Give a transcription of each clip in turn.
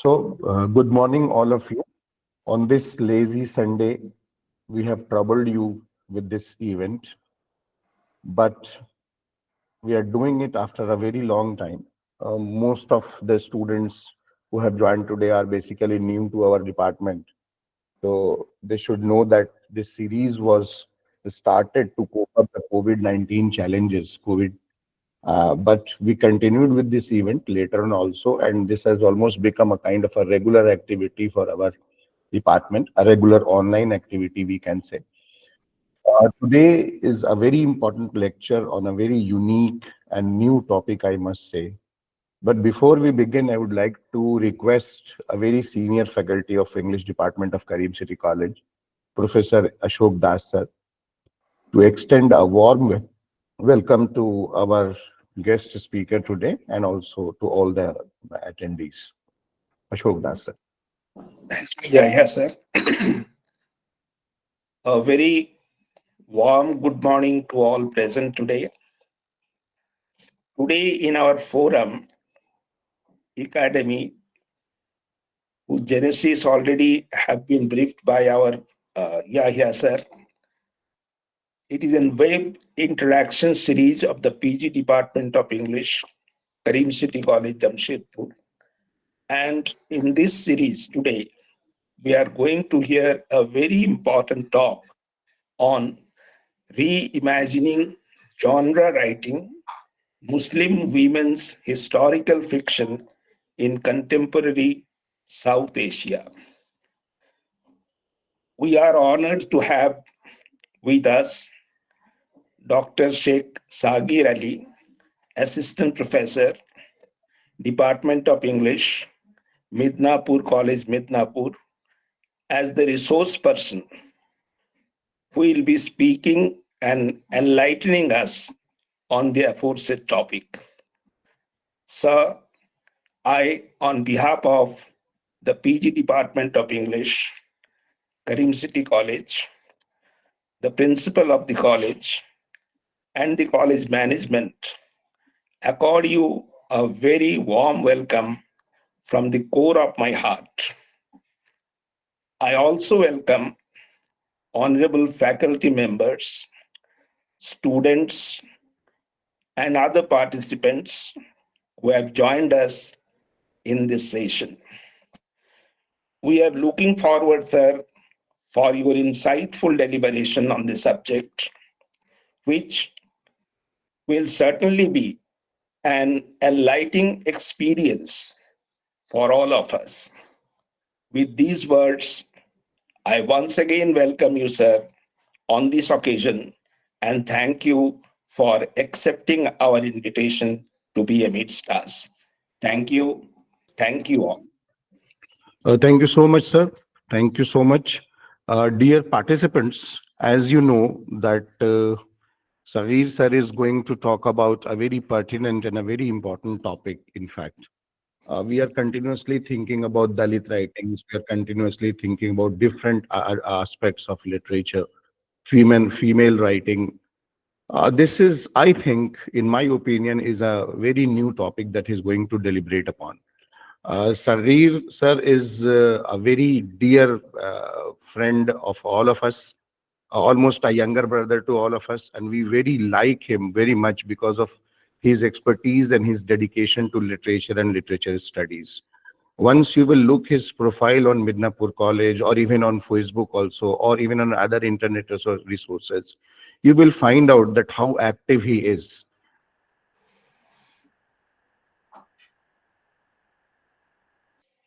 Good morning, all of you. On this lazy Sunday, we have troubled you with this event, but we are doing it after a very long time. Most of the students who have joined today are basically new to our department. So they should know that this series was started to cope up the COVID-19 challenges, COVID. But we continued with this event later on also, and this has almost become a kind of a regular activity for our department, a regular online activity, we can say. Today is a very important lecture on a very unique and new topic, I must say. But before we begin, I would like to request a very senior faculty of English Department of Karim City College, Professor Ashok Das sir, to extend a warm welcome to our guest speaker today and also to all the attendees. Ashok Das sir. Yes, sir. A very warm good morning to all present today. Today in our forum, E-cademy, whose genesis already have been briefed by our Yahya sir. It is a web interaction series of the PG Department of English, Karim City College, Jamshedpur. And in this series today, we are going to hear a very important talk on reimagining genre writing, Muslim women's historical fiction in contemporary South Asia. We are honored to have with us Dr. Sheikh Sagir Ali, Assistant Professor, Department of English, Midnapur College, Midnapur, as the resource person who will be speaking and enlightening us on the aforesaid topic. Sir, I, on behalf of the PG Department of English, Karim City College, the principal of the college, and the college management, accord you a very warm welcome from the core of my heart. I also welcome honorable faculty members, students, and other participants who have joined us in this session. We are looking forward, sir, for your insightful deliberation on the subject, which will certainly be an enlightening experience for all of us. With these words, I once again welcome you, sir, on this occasion and thank you for accepting our invitation to be amidst us. Thank you. Thank you all. Thank you so much, sir. Thank you so much. Dear participants, as you know that Sagir sir is going to talk about a very pertinent and a very important topic, in fact. We are continuously thinking about Dalit writings. We are continuously thinking about different aspects of literature, female writing. This is, I think, in my opinion, is a very new topic that he's going to deliberate upon. Sagir sir is a very dear friend of all of us, almost a younger brother to all of us, and we very like him very much because of his expertise and his dedication to literature and literature studies. Once you will look his profile on Midnapur College or even on Facebook also, or even on other internet resources, you will find out that how active he is.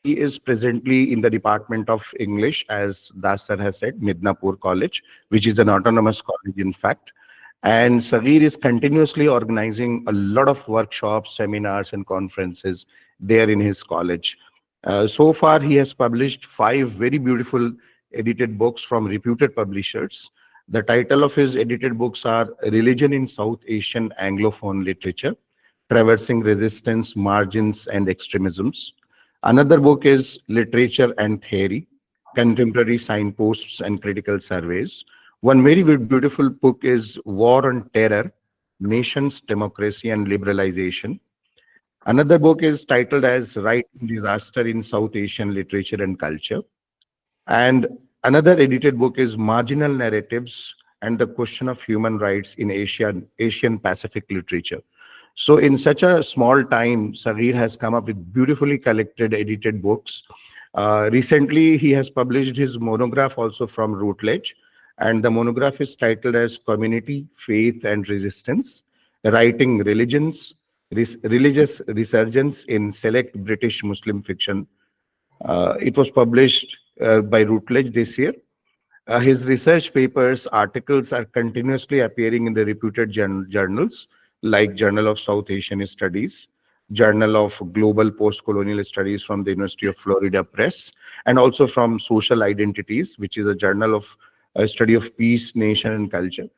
He is presently in the Department of English, as Das sir has said, Midnapur College, which is an autonomous college, in fact. And Sagir is continuously organizing a lot of workshops, seminars, and conferences there in his college. So far, he has published 5 very beautiful edited books from reputed publishers. The title of his edited books are Religion in South Asian Anglophone Literature, Traversing Resistance, Margins, and Extremisms. Another book is Literature and Theory, Contemporary Signposts and Critical Surveys. One very beautiful book is War on Terror, Nations, Democracy, and Liberalization. Another book is titled as Writing Disaster in South Asian Literature and Culture. And another edited book is Marginal Narratives and the Question of Human Rights in Asian Pacific Literature. So, in such a small time, Sagir has come up with beautifully collected edited books. Recently, he has published his monograph also from Routledge, and the monograph is titled as Community, Faith, and Resistance Writing Religious Resurgence in Select British Muslim Fiction. It was published by Routledge this year. His research papers, articles are continuously appearing in the reputed journals like Journal of South Asian Studies, Journal of Global Postcolonial Studies from the University of Florida Press, and also from Social Identities, which is a journal of study of peace, nation, and culture.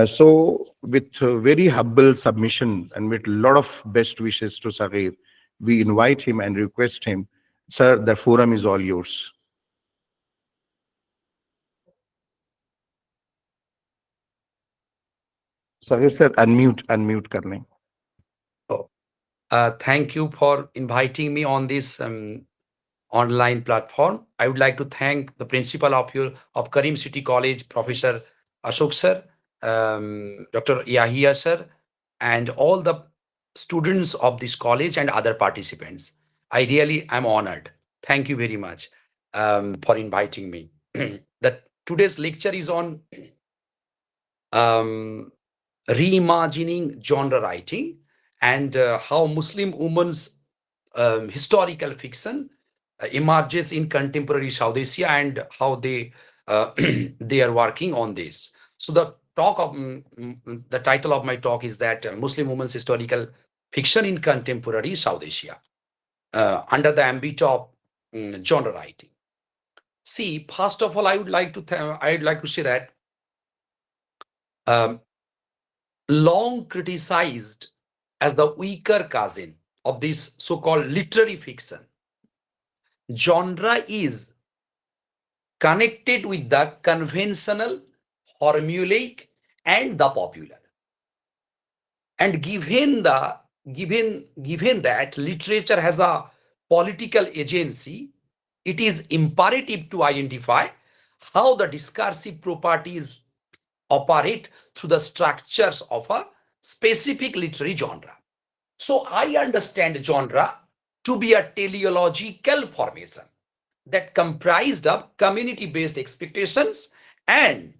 So, with very humble submission and with a lot of best wishes to Sagir, we invite him and request him, sir, the forum is all yours. Sagir sir, unmute कर लें. Oh, thank you for inviting me on this online platform. I would like to thank the principal of Karim City College, Professor Ashok sir, Dr. Yahia sir, and all the students of this college and other participants. I really am honored. Thank you very much for inviting me. That today's lecture is on um, reimagining genre writing and how Muslim women's historical fiction emerges in contemporary South Asia and how they they are working on this. So the title of my talk is that Muslim women's historical fiction in contemporary South Asia under the ambit of genre writing. See, first of all, I'd like to say that um, long criticized as the weaker cousin of this so-called literary fiction, genre is connected with the conventional, formulaic, and the popular. And given that literature has a political agency, it is imperative to identify how the discursive properties operate through the structures of a specific literary genre. So I understand genre to be a teleological formation that comprised of community-based expectations and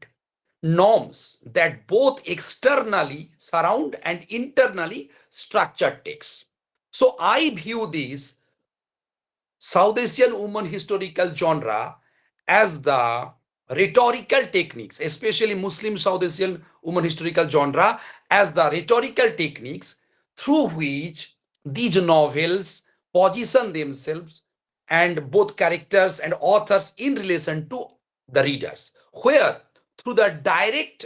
norms that both externally surround and internally structure text. So I view this South Asian woman historical genre as the rhetorical techniques, especially Muslim South Asian woman historical genre, as the rhetorical techniques through which these novels position themselves and both characters and authors in relation to the readers, where through the direct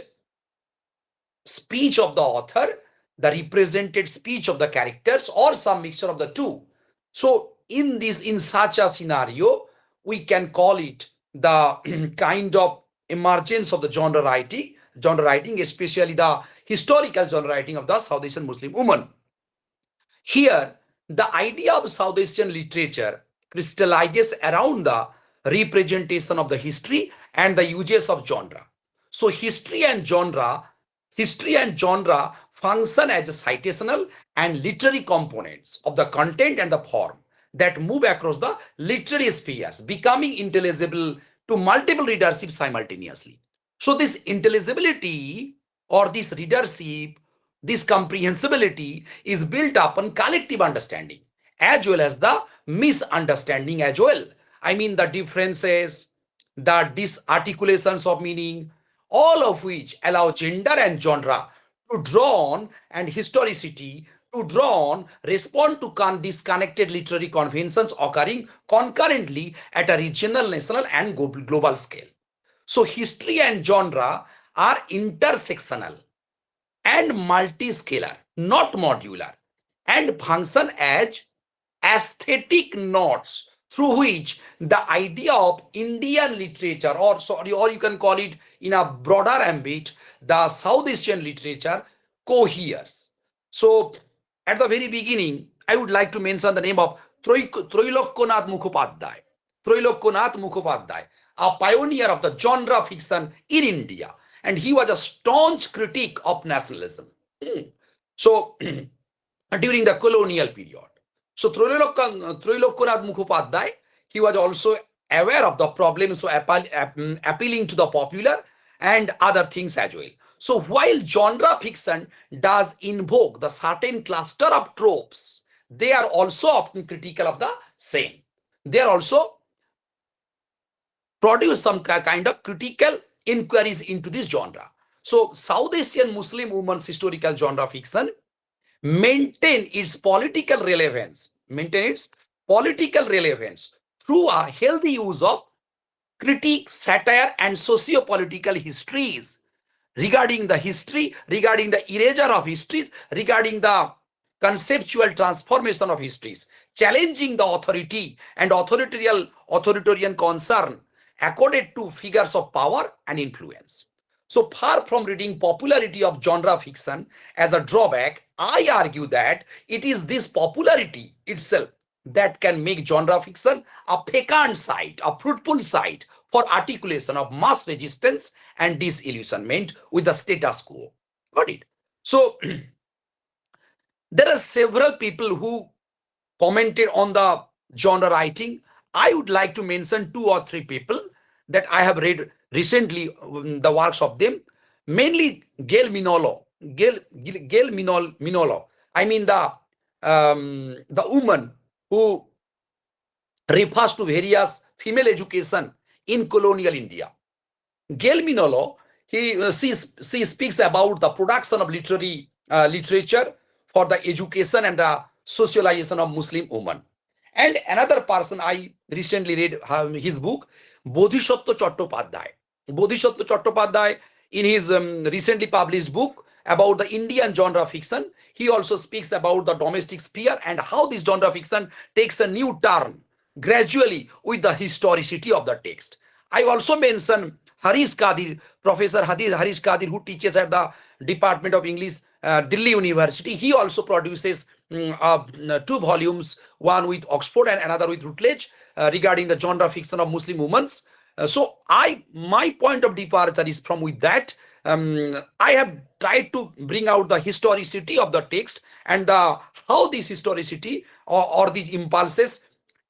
speech of the author, the represented speech of the characters, or some mixture of the two. So in such a scenario, we can call it the kind of emergence of the genre writing, especially the historical genre writing of the South Asian Muslim woman. Here, the idea of South Asian literature crystallizes around the representation of the history and the uses of genre. So history and genre function as citational and literary components of the content and the form that move across the literary spheres, becoming intelligible to multiple readership simultaneously. So this intelligibility or this readership, this comprehensibility is built upon collective understanding as well as the misunderstanding as well. I mean the differences, the disarticulations of meaning, all of which allow gender and genre to draw on and historicity to draw on respond to disconnected literary conventions occurring concurrently at a regional, national, and global scale. So history and genre are intersectional and multiscalar, not modular, and function as aesthetic nodes through which the idea of Indian literature, or you can call it in a broader ambit, the South Asian literature coheres. So at the very beginning, I would like to mention the name of Troilokanath Mukhopadhyay. Troilokanath Mukhopadhyay, a pioneer of the genre fiction in India, and he was a staunch critic of nationalism. So, during the colonial period. So, Troilokanath Mukhopadhyay, he was also aware of the problems, so appealing to the popular and other things as well. So while genre fiction does invoke the certain cluster of tropes, they are also often critical of the same. They are also produce some kind of critical inquiries into this genre. So South Asian Muslim women's historical genre fiction maintain its political relevance, through a healthy use of critique, satire, and socio-political histories regarding the history, regarding the erasure of histories, regarding the conceptual transformation of histories, challenging the authority and authoritarian concern accorded to figures of power and influence. So far from reading popularity of genre fiction as a drawback, I argue that it is this popularity itself that can make genre fiction a fecund site, a fruitful site for articulation of mass resistance and disillusionment with the status quo. Got it? So there are several people who commented on the genre writing. I would like to mention 2 or 3 people that I have read recently, the works of them, mainly Gail Minolo. I mean the woman who refers to various female education in colonial India. Gail Minolo, she speaks about the production of literature for the education and the socialization of Muslim women. And another person, I recently read his book, Bodhisattva Chattopadhyay. Bodhisattva Chattopadhyay, in his recently published book about the Indian genre fiction, he also speaks about the domestic sphere and how this genre fiction takes a new turn gradually with the historicity of the text. I also mention Harish Kadir, Professor Harish Kadir, who teaches at the Department of English, Delhi University. He also produces 2 volumes, one with Oxford and another with Routledge, regarding the genre fiction of Muslim women. So my point of departure is from with that. I have tried to bring out the historicity of the text and how this historicity or these impulses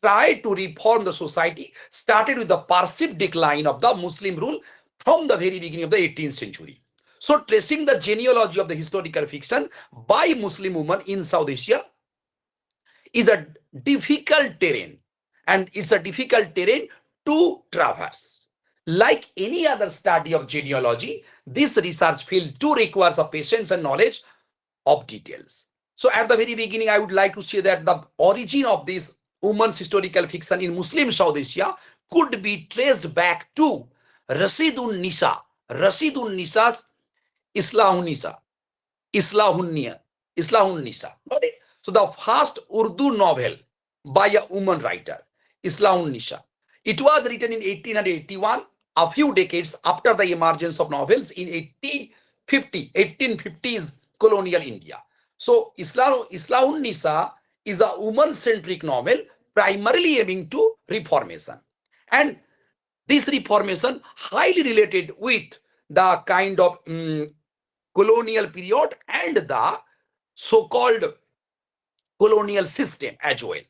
try to reform the society started with the perceived decline of the Muslim rule from the very beginning of the 18th century. So tracing the genealogy of the historical fiction by Muslim women in South Asia is a difficult terrain, and it's a difficult terrain to traverse. Like any other study of genealogy, this research field too requires a patience and knowledge of details. So at the very beginning, I would like to say that the origin of this women's historical fiction in Muslim South Asia could be traced back to Rasidun Nisa's Islahun Nisa. Got it? So the first Urdu novel by a woman writer, Islahun Nisa. It was written in 1881, a few decades after the emergence of novels in 1850s colonial India. So Islahun Nisa is a woman-centric novel primarily aiming to reformation. And this reformation highly related with the kind of colonial period and the so-called colonial system as well.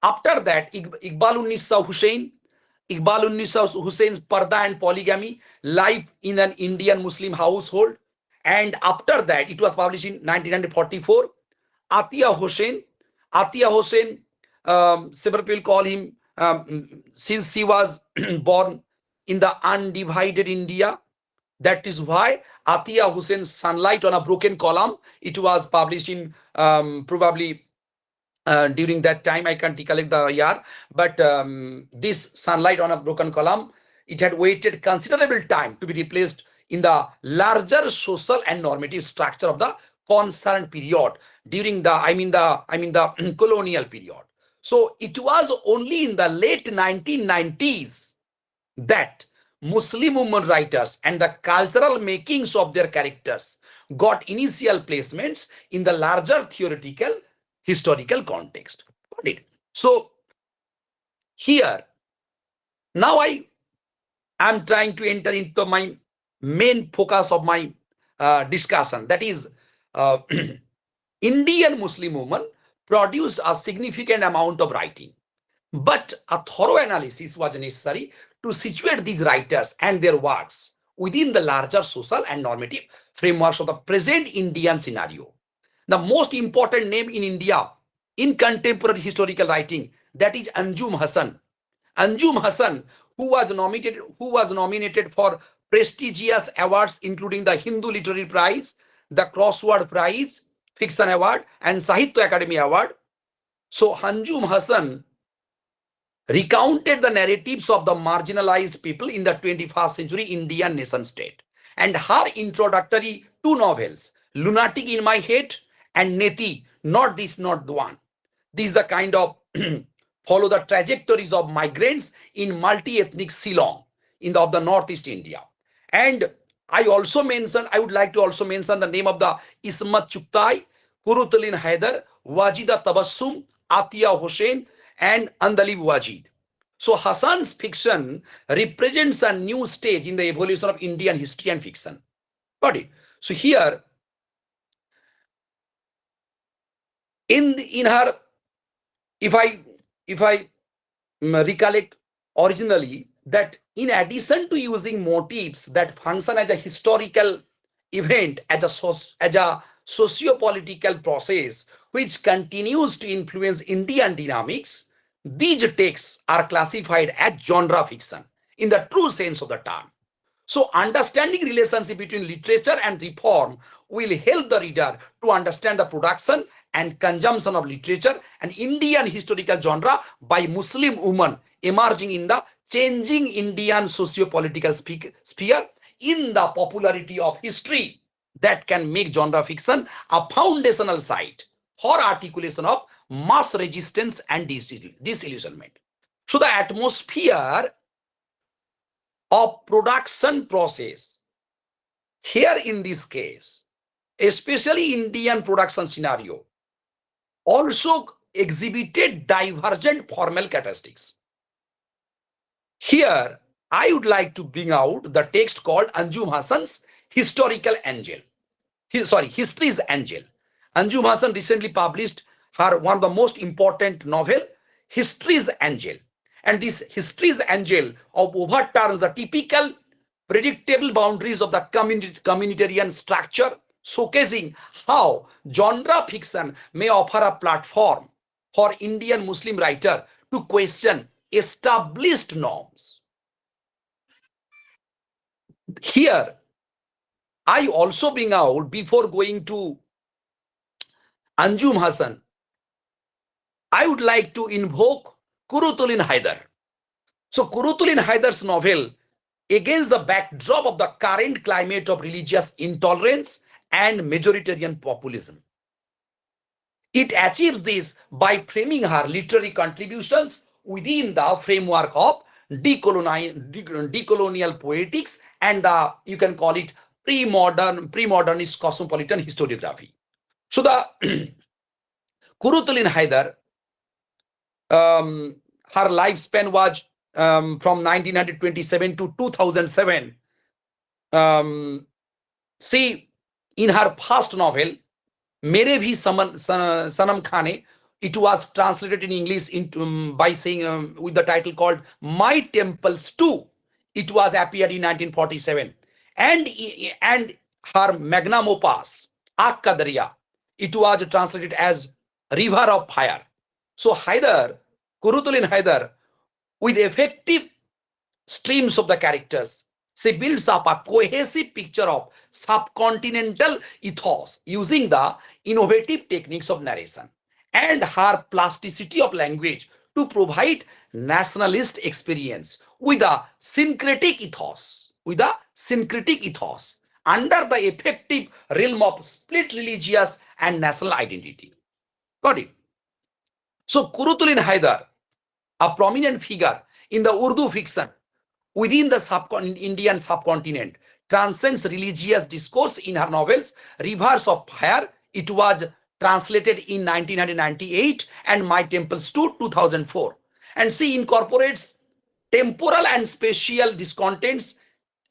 After that, Iqbalun Nisa Hussein's Parda and Polygamy, Life in an Indian Muslim Household. And after that, it was published in 1944. Atiya Hussein, several people call him, since he was born in the undivided India. That is why Atiya Hussein's Sunlight on a Broken Column, it was published in probably during that time, I can't recollect the year, but this Sunlight on a Broken Column, it had waited considerable time to be replaced in the larger social and normative structure of the concerned period during the colonial period. So it was only in the late 1990s that Muslim women writers and the cultural makings of their characters got initial placements in the larger theoretical historical context. Got it? So here, now I am trying to enter into my main focus of my discussion. That is, Indian Muslim women produced a significant amount of writing, but a thorough analysis was necessary to situate these writers and their works within the larger social and normative frameworks of the present Indian scenario. The most important name in India in contemporary historical writing, that is Anjum Hasan. Anjum Hasan, who was nominated for prestigious awards including the Hindu Literary Prize, the Crossword Prize, Fiction Award, and Sahitya Academy Award. So Anjum Hasan recounted the narratives of the marginalized people in the 21st century Indian nation state. And her introductory two novels, Lunatic in My Head and Neti, Not This, Not the One. This is the kind of follow the trajectories of migrants in multi-ethnic Ceylon of the Northeast India. And I would like to also mention the name of the Ismat Chuktai, Kurutulin Haider, Wajida Tabassum, Atia Hossein, and Andalib Wajid. So Hassan's fiction represents a new stage in the evolution of Indian history and fiction. Got it? So here, in her, if I recollect originally, that in addition to using motifs that function as a historical event, as a socio-political process which continues to influence Indian dynamics, these texts are classified as genre fiction in the true sense of the term. So understanding relationship between literature and reform will help the reader to understand the production and consumption of literature and Indian historical genre by Muslim women emerging in the changing Indian socio-political sphere in the popularity of history that can make genre fiction a foundational site for articulation of mass resistance and disillusionment. So the atmosphere of production process here in this case, especially Indian production scenario, also exhibited divergent formal characteristics. Here, I would like to bring out the text called Anjum Hasan's Historical Angel. History's Angel. Anjum Hasan recently published her one of the most important novel, History's Angel. And this History's Angel overturns the typical predictable boundaries of the communitarian structure, showcasing how genre fiction may offer a platform for Indian Muslim writer to question established norms. Here, I also bring out, before going to Anjum Hasan, I would like to invoke Kurutulin Haider. So Kurutulin Haider's novel, against the backdrop of the current climate of religious intolerance and majoritarian populism, it achieves this by framing her literary contributions within the framework of decolonial poetics and the, you can call it, pre-modernist cosmopolitan historiography. So the Kurutulin Haider, her lifespan was from 1927 to 2007. See, in her first novel, Mere Bhi Sanam Khane, it was translated in English by saying with the title called My Temples Too. It was appeared in 1947. And her magnum opus, Aag Ka Darya, it was translated as River of Fire. So Kurutulin Haider, with effective streams of the characters, she builds up a cohesive picture of subcontinental ethos using the innovative techniques of narration and her plasticity of language to provide nationalist experience with a syncretic ethos, under the effective realm of split religious and national identity. Got it? So Kurutulin Haider, a prominent figure in the Urdu fiction within the Indian subcontinent, transcends religious discourse in her novels. Rivers of Fire, it was translated in 1998, and My Temples 2, 2004. And she incorporates temporal and spatial discontents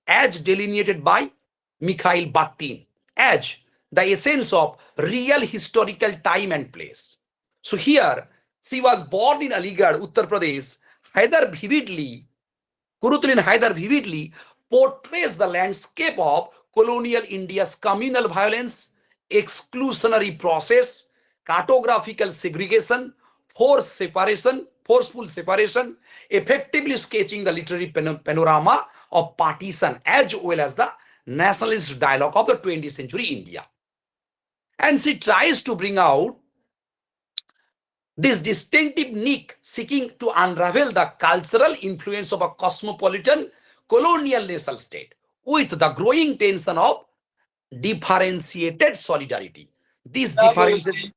as delineated by Mikhail Bakhtin as the essence of real historical time and place. So here, she was born in Aligarh, Uttar Pradesh. Kurutulin Haider vividly portrays the landscape of colonial India's communal violence, exclusionary process, cartographical segregation, forceful separation, effectively sketching the literary panorama of partition as well as the nationalist dialogue of the 20th century India. And she tries to bring out this distinctive niche, seeking to unravel the cultural influence of a cosmopolitan colonial nation state with the growing tension of differentiated solidarity. This differentiated.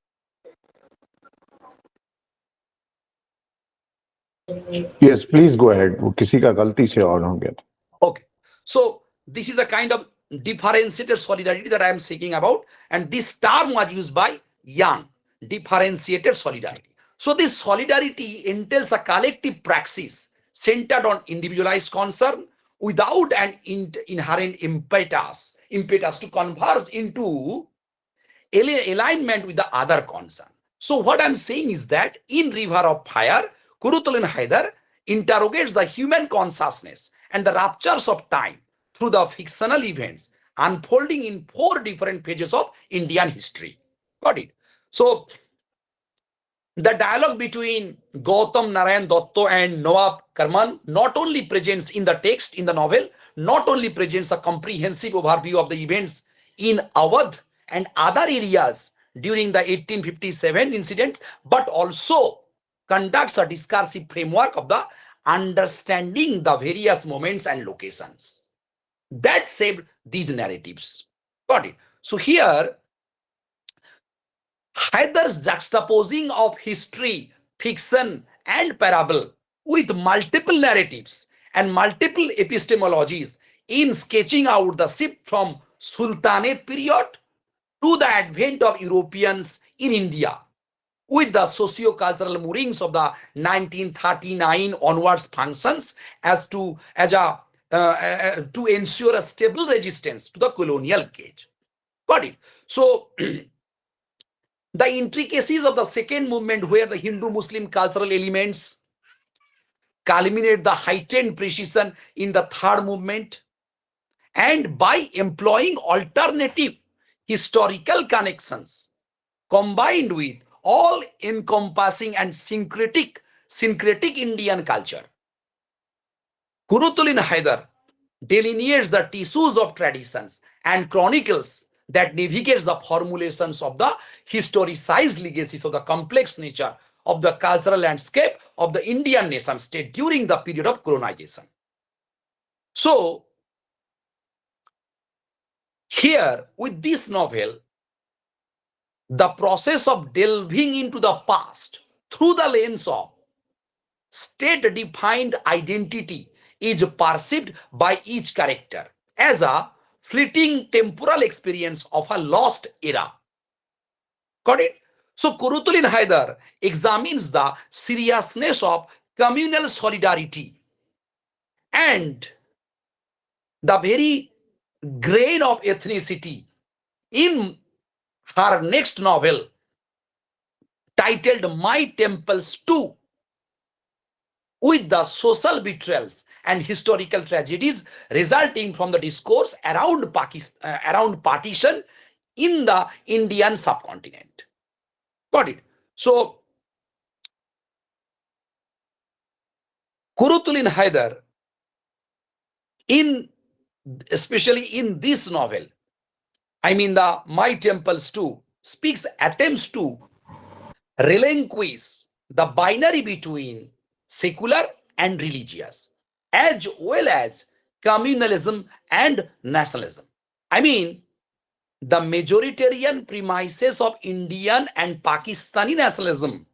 Yes, please go ahead. वो किसी का गलती से on हो गया था. Okay. So this is a kind of differentiated solidarity that I am speaking about. And this term was used by Young, differentiated solidarity. So this solidarity entails a collective praxis centered on individualized concern without an inherent impetus to converge into alignment with the other concern. So what I'm saying is that in River of Fire, Kurutulin Haider interrogates the human consciousness and the ruptures of time through the fictional events unfolding in 4 different pages of Indian history. Got it? So the dialogue between Gautam Narayan Dotto and Nawab Karman not only presents in the text in the novel, not only presents a comprehensive overview of the events in Awadh and other areas during the 1857 incident, but also conducts a discursive framework of the understanding the various moments and locations that shaped these narratives. Got it? So here, Haider's juxtaposing of history, fiction, and parable with multiple narratives and multiple epistemologies in sketching out the shift from Sultanate period to the advent of Europeans in India with the socio-cultural moorings of the 1939 onwards functions to ensure a stable resistance to the colonial cage. Got it? So the intricacies of the second movement, where the Hindu-Muslim cultural elements culminate the heightened precision in the third movement, and by employing alternative historical connections combined with all-encompassing and syncretic Indian culture, Kurutulin Haider delineates the tissues of traditions and chronicles that navigates the formulations of the historicized legacies of the complex nature of the cultural landscape of the Indian nation state during the period of colonization. So, here with this novel, the process of delving into the past through the lens of state-defined identity is perceived by each character as a fleeting temporal experience of a lost era. Got it? So Kurutulin Haider examines the seriousness of communal solidarity and the very grain of ethnicity in her next novel titled My Temples 2, with the social betrayals and historical tragedies resulting from the discourse around partition in the Indian subcontinent. Got it? So, Kurutulin Haider, especially in this novel, I mean the My Temples 2, attempts to relinquish the binary between secular and religious, as well as communalism and nationalism. I mean, the majoritarian premises of Indian and Pakistani nationalism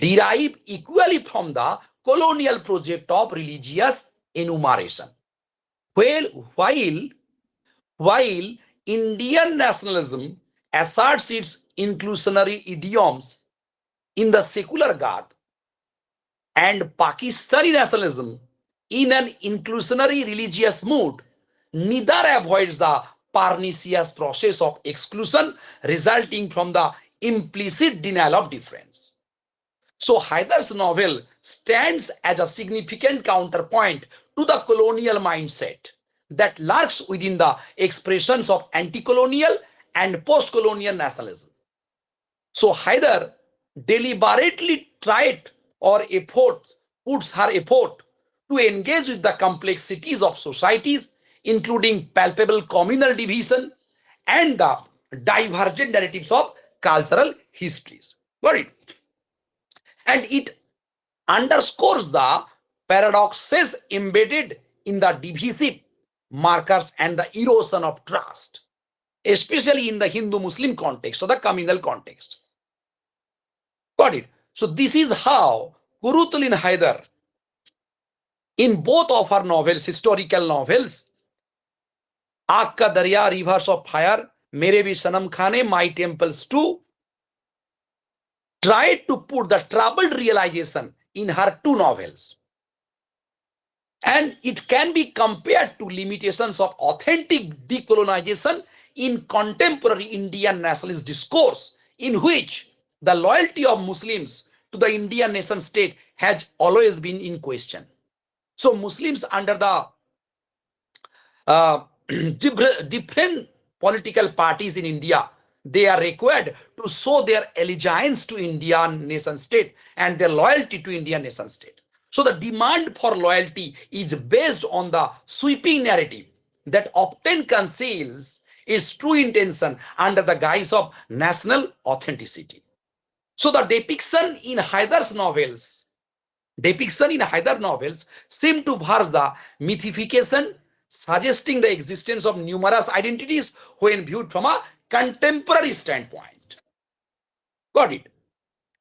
derive equally from the colonial project of religious enumeration. While Indian nationalism asserts its inclusionary idioms in the secular garb and Pakistani nationalism in an inclusionary religious mood, neither avoids the pernicious process of exclusion resulting from the implicit denial of difference. So Haidar's novel stands as a significant counterpoint to the colonial mindset that lurks within the expressions of anti-colonial and post-colonial nationalism. So Haidar deliberately tried or puts her effort to engage with the complexities of societies, including palpable communal division and the divergent narratives of cultural histories. Got it? And it underscores the paradoxes embedded in the divisive markers and the erosion of trust, especially in the Hindu-Muslim context or the communal context. Got it? So this is how Kurutulin Haidar, in both of her novels, historical novels, Aag Ka Darya, Rivers of Fire, Mere Bhi Sanam Khane, My Temples Too, tried to put the troubled realization in her two novels. And it can be compared to limitations of authentic decolonization in contemporary Indian nationalist discourse, in which the loyalty of Muslims to the Indian nation state has always been in question. So Muslims under the different political parties in India, they are required to show their allegiance to Indian nation state and their loyalty to Indian nation state. So the demand for loyalty is based on the sweeping narrative that often conceals its true intention under the guise of national authenticity. So the depiction in Haidar novels seem to verge the mythification, suggesting the existence of numerous identities when viewed from a contemporary standpoint. Got it?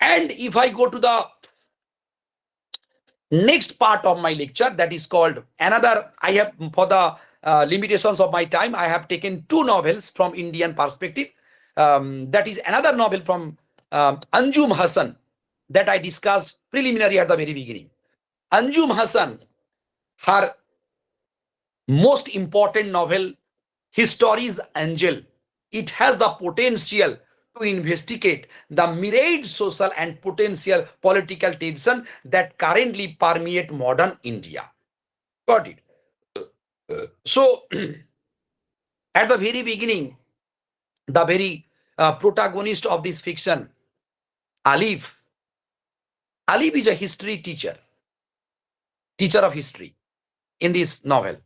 And if I go to the next part of my lecture, that is called another, I have, for the limitations of my time, I have taken two novels from Indian perspective. That is another novel from Anjum Hassan that I discussed preliminary at the very beginning. Anjum Hassan, her most important novel, History's Angel, it has the potential to investigate the myriad social and potential political tension that currently permeate modern India. Got it? So, at the very beginning, the very protagonist of this fiction, Alif is a history teacher of history in this novel.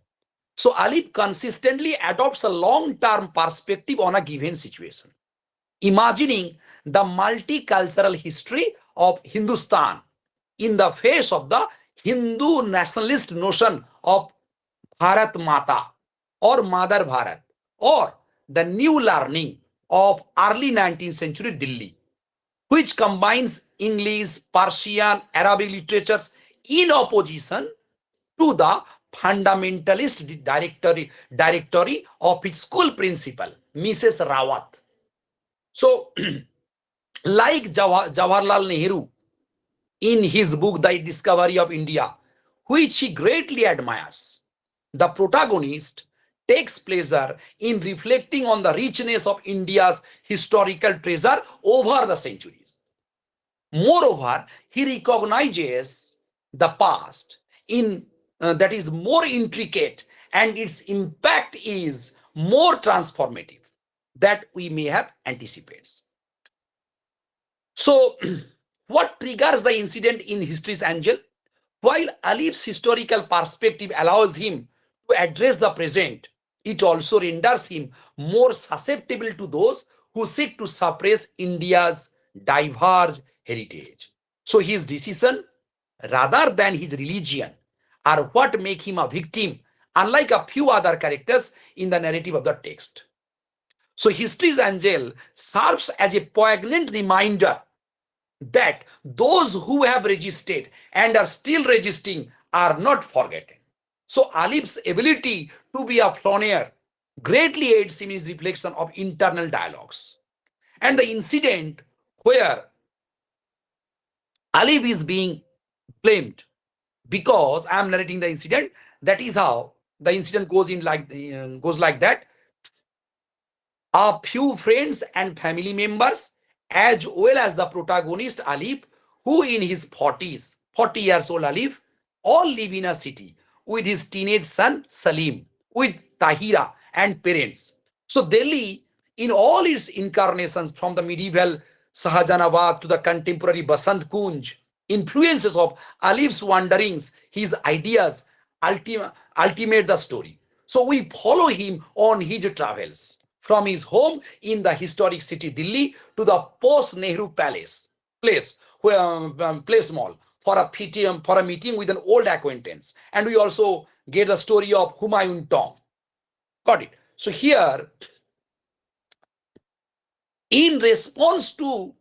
So Alif consistently adopts a long-term perspective on a given situation, imagining the multicultural history of Hindustan in the face of the Hindu nationalist notion of Bharat Mata or Mother Bharat, or the new learning of early 19th century Delhi, which combines English, Persian, Arabic literatures in opposition to the fundamentalist directory of its school principal, Mrs. Rawat. So, like Jawaharlal Nehru in his book, The Discovery of India, which he greatly admires, the protagonist takes pleasure in reflecting on the richness of India's historical treasure over the centuries. Moreover, he recognizes the past in that is more intricate and its impact is more transformative that we may have anticipated. So, what triggers the incident in History's Angel? While Alif's historical perspective allows him to address the present, it also renders him more susceptible to those who seek to suppress India's diverse heritage. So his decision, rather than his religion, are what make him a victim, unlike a few other characters in the narrative of the text. So History's Angel serves as a poignant reminder that those who have resisted and are still resisting are not forgotten. So Alif's ability to be a flaneur greatly aids him in his reflection of internal dialogues. And the incident where Alif is being blamed, because I am narrating the incident, that is how the incident goes like that. A few friends and family members, as well as the protagonist Alif, who in his 40s, 40 years old Alif, all live in a city with his teenage son Salim, with Tahira and parents. So Delhi, in all its incarnations, from the medieval Shahjahanabad to the contemporary Basant Kunj, influences of Alif's wanderings, his ideas ultimate the story. So we follow him on his travels from his home in the historic city Delhi to the post-Nehru Palace place mall for a meeting with an old acquaintance, and we also get the story of Humayun Tomb. Got it? So here, in response to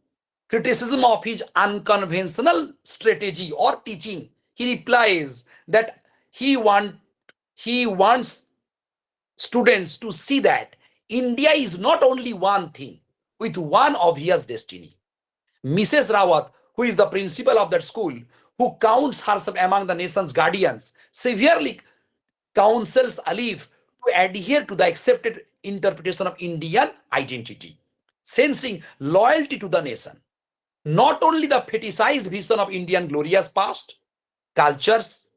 criticism of his unconventional strategy or teaching, he replies that he wants students to see that India is not only one thing with one obvious destiny. Mrs. Rawat, who is the principal of that school, who counts herself among the nation's guardians, severely counsels Alif to adhere to the accepted interpretation of Indian identity, sensing loyalty to the nation, not only the fetishized vision of Indian glorious past, cultures,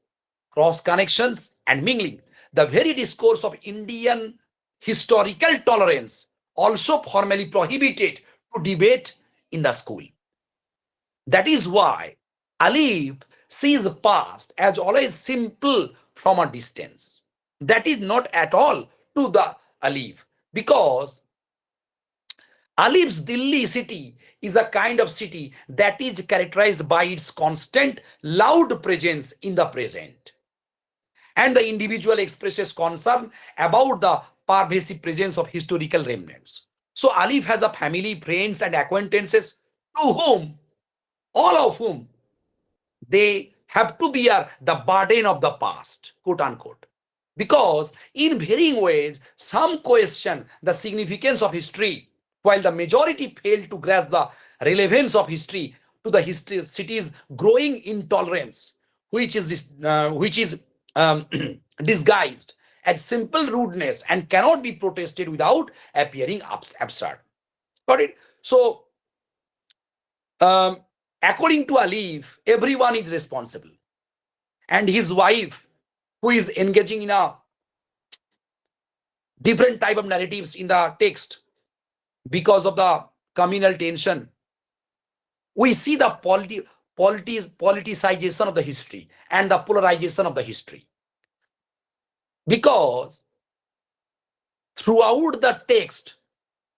cross connections, and mingling. The very discourse of Indian historical tolerance also formally prohibited to debate in the school. That is why Alif sees past as always simple from a distance. That is not at all to the Alif, because Alif's Delhi city is a kind of city that is characterized by its constant loud presence in the present. And the individual expresses concern about the pervasive presence of historical remnants. So Alif has a family, friends, and acquaintances to whom, all of whom, they have to bear the burden of the past, quote unquote. Because in varying ways, some question the significance of history, while the majority fail to grasp the relevance of history to the city's growing intolerance, which is disguised as simple rudeness and cannot be protested without appearing absurd. Got it? So, according to Alif, everyone is responsible, and his wife, who is engaging in a different type of narratives in the text because of the communal tension, we see the politicization of the history and the polarization of the history. Because throughout the text,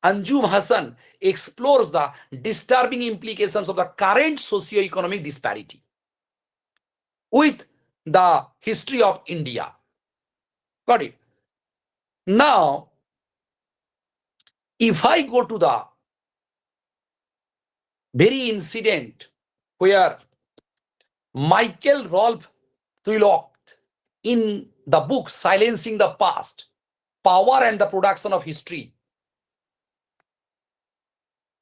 Anjum Hassan explores the disturbing implications of the current socio-economic disparity with the history of India. Got it? Now, if I go to the very incident where Michael Rolfe Tulloch, in the book Silencing the Past, Power and the Production of History,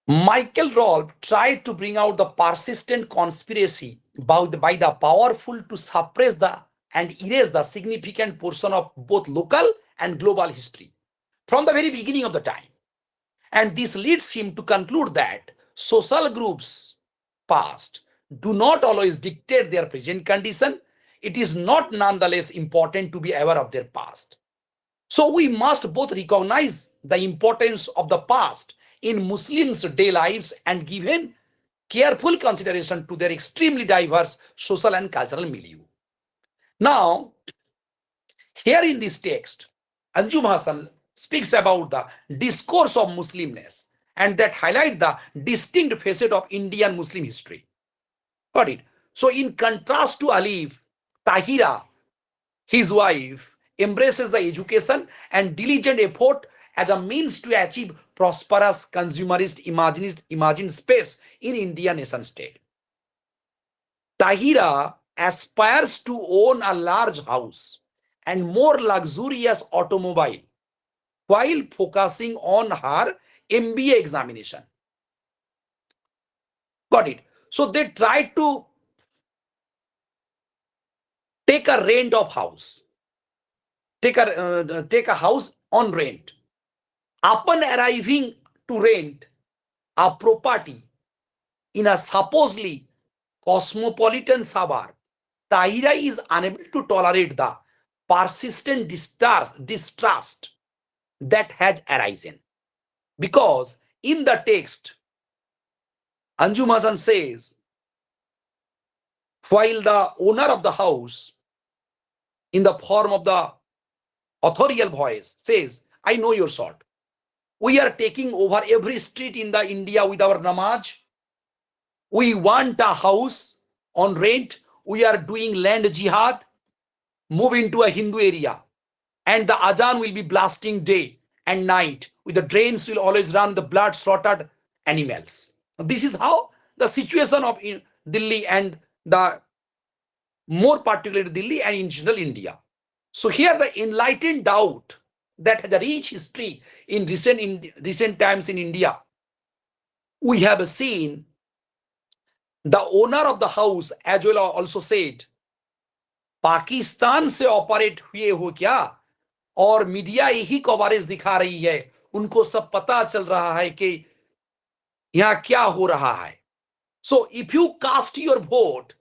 Michael Rolfe tried to bring out the persistent conspiracy by the powerful to suppress and erase the significant portion of both local and global history from the very beginning of the time. And this leads him to conclude that social groups past do not always dictate their present condition. It is not nonetheless important to be aware of their past. So we must both recognize the importance of the past in Muslims' day lives and give in careful consideration to their extremely diverse social and cultural milieu. Now, here in this text, Anjum Hassan speaks about the discourse of Muslimness and that highlight the distinct facet of Indian Muslim history. Got it? So in contrast to Alif, Tahira, his wife, embraces the education and diligent effort as a means to achieve prosperous, consumerist, imagined space in Indian nation state. Tahira aspires to own a large house and more luxurious automobile while focusing on her MBA examination. Got it. So they tried to take a rent of house, take a house on rent. Upon arriving to rent a property in a supposedly cosmopolitan suburb, Tahira is unable to tolerate the persistent distrust that has arisen. Because in the text, Anjum Hasan says, while the owner of the house, in the form of the authorial voice, says, I know your sort. We are taking over every street in the India with our namaz. We want a house on rent. We are doing land jihad. Move into a Hindu area. And the Azan will be blasting day and night. With the drains will always run the blood slaughtered animals. This is how the situation of Delhi and the more particularly Delhi and in general India. So here the enlightened doubt that has a rich history in recent times in India. We have seen the owner of the house as well also said, Pakistan से operate हुए हो क्या और media यही coverage दिखा रही है, उनको सब पता चल रहा है कि यहां क्या हो रहा है. So if you cast your vote,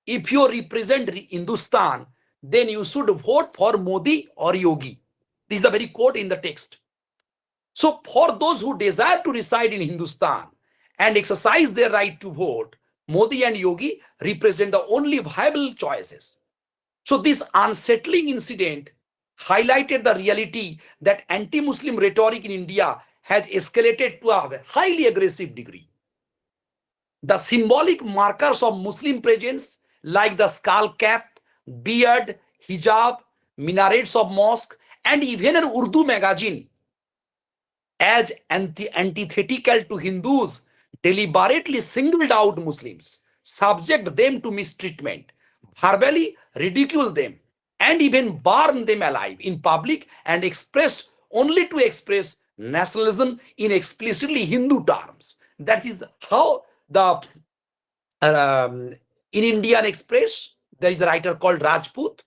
if you represent Hindustan, then you should vote for Modi or Yogi. This is the very quote in the text. So for those who desire to reside in Hindustan and exercise their right to vote, Modi and Yogi represent the only viable choices. So this unsettling incident highlighted the reality that anti-Muslim rhetoric in India has escalated to a highly aggressive degree. The symbolic markers of Muslim presence like the skull cap, beard, hijab, minarets of mosque, and even an Urdu magazine as antithetical to Hindus deliberately singled out Muslims, subject them to mistreatment, verbally ridicule them, and even burn them alive in public and only to express nationalism in explicitly Hindu terms. That is how the in Indian Express, there is a writer called Rajput.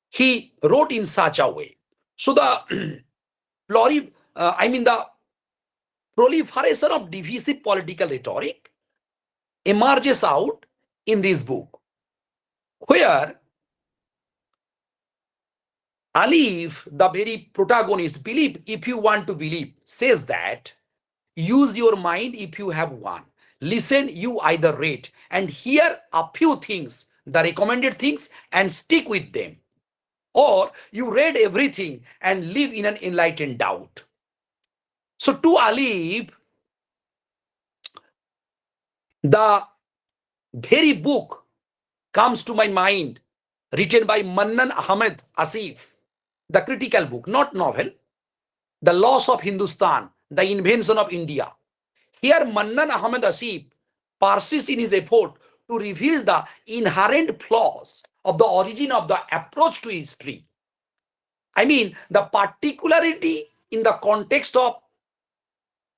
He wrote in such a way. So the the proliferation of divisive political rhetoric emerges out in this book, where Alif, the very protagonist, believe if you want to believe, says that use your mind if you have one. Listen, you either read and hear a few things, the recommended things, and stick with them. Or you read everything and live in an enlightened doubt. So to Alif, the very book comes to my mind written by Mannan Ahmed Asif, the critical book, not novel, The Loss of Hindustan, The Invention of India. Here Mannan Ahmed Asif persists in his effort to reveal the inherent flaws of the origin of the approach to history. I mean, the particularity in the context of,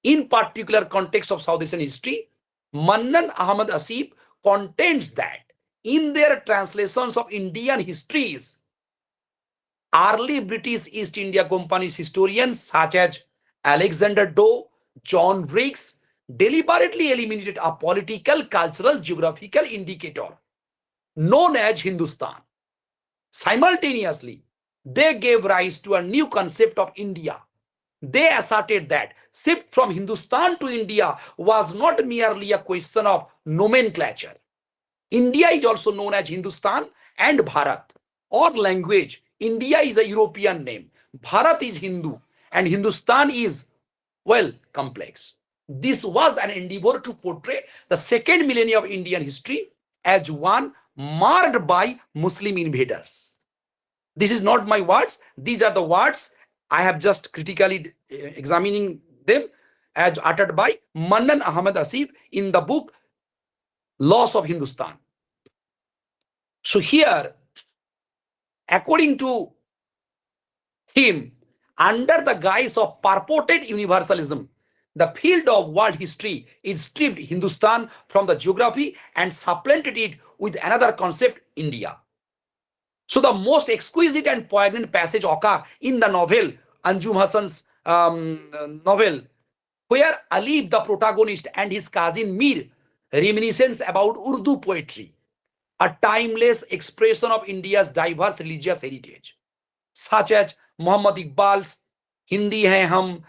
in particular context of South Asian history, Mannan Ahmed Asif contends that in their translations of Indian histories, early British East India Company's historians such as Alexander Doe, John Briggs, deliberately eliminated a political, cultural, geographical indicator known as Hindustan. Simultaneously, they gave rise to a new concept of India. They asserted that shift from Hindustan to India was not merely a question of nomenclature. India is also known as Hindustan and Bharat, or language. India is a European name. Bharat is Hindu and Hindustan is, well, complex. This was an endeavor to portray the second millennium of Indian history as one marred by Muslim invaders. This is not my words. These are the words I have just critically examining them as uttered by Mannan Ahmed Asif in the book Loss of Hindustan. So here, according to him, under the guise of purported universalism, The field of world history is stripped Hindustan from the geography and supplanted it with another concept, India. So the most exquisite and poignant passage occur in the novel, Anjum Hassan's novel, where Alif, the protagonist, and his cousin Mir reminiscence about Urdu poetry, a timeless expression of India's diverse religious heritage, such as Muhammad Iqbal's Hindi hai hum,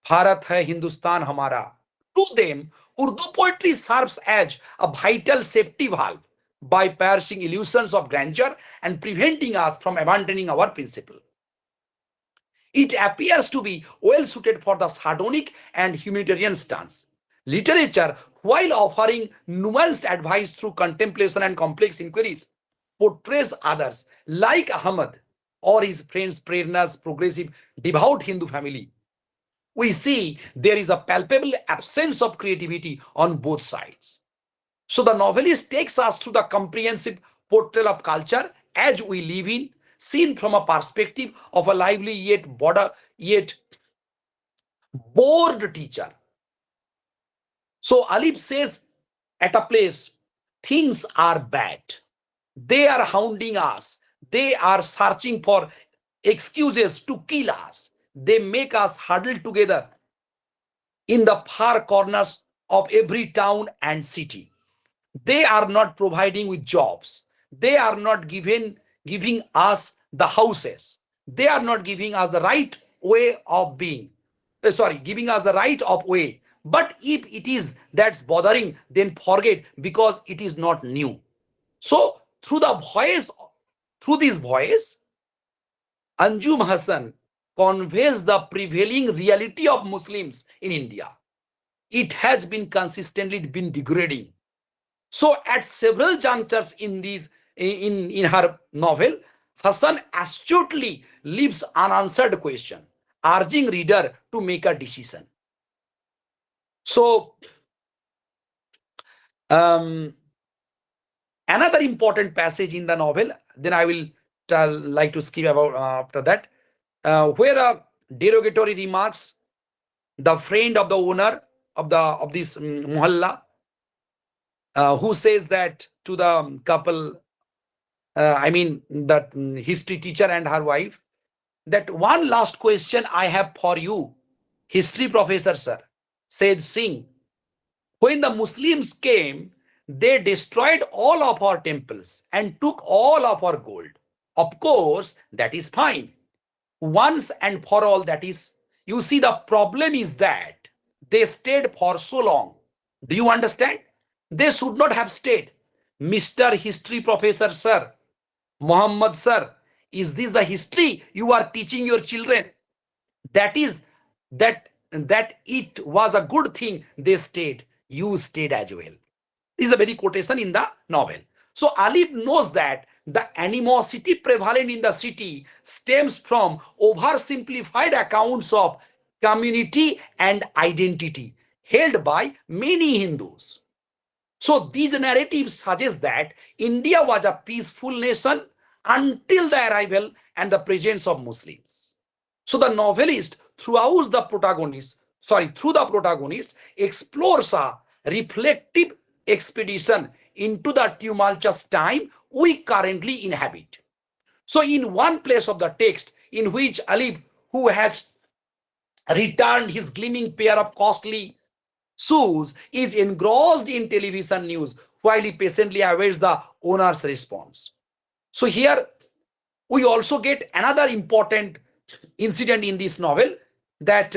Bharat hai Hindustan hamara. To them, Urdu poetry serves as a vital safety valve by piercing illusions of grandeur and preventing us from abandoning our principle. It appears to be well suited for the sardonic and humanitarian stance. Literature, while offering nuanced advice through contemplation and complex inquiries, portrays others like Ahmad or his friends Prerna's progressive, devout Hindu family. We see there is a palpable absence of creativity on both sides. So the novelist takes us through the comprehensive portrayal of culture as we live in, seen from a perspective of a lively yet bored teacher. So Alif says at a place, things are bad. They are hounding us. They are searching for excuses to kill us. They make us huddle together in the far corners of every town and city. They are not providing with jobs. They are not giving us the houses. They are not giving us the right way of being. Giving us the right of way. But if it is that's bothering, then forget, because it is not new. So through this voice, Anjum Hassan conveys the prevailing reality of Muslims in India. It has been consistently been degrading. So at several junctures in her novel, Hassan astutely leaves unanswered question, urging reader to make a decision. So another important passage in the novel, then I will like to skip about after that, where a derogatory remarks the friend of the owner of this mohalla, who says that to the couple, that history teacher and her wife, that one last question I have for you, history professor sir, said Singh. When the Muslims came, they destroyed all of our temples and took all of our gold. Of course, that is fine. Once and for all, that is. You see, the problem is that they stayed for so long. Do you understand? They should not have stayed. Mr. History Professor Sir, Muhammad Sir, is this the history you are teaching your children? That is, that it was a good thing they stayed. You stayed as well. This is a very quotation in the novel. So Alif knows that the animosity prevalent in the city stems from oversimplified accounts of community and identity held by many Hindus. So these narratives suggest that India was a peaceful nation until the arrival and the presence of Muslims. So the novelist, through the protagonist, explores a reflective expedition into the tumultuous time we currently inhabit. So in one place of the text, in which Alif, who has returned his gleaming pair of costly shoes, is engrossed in television news while he patiently awaits the owner's response. So here we also get another important incident in this novel, that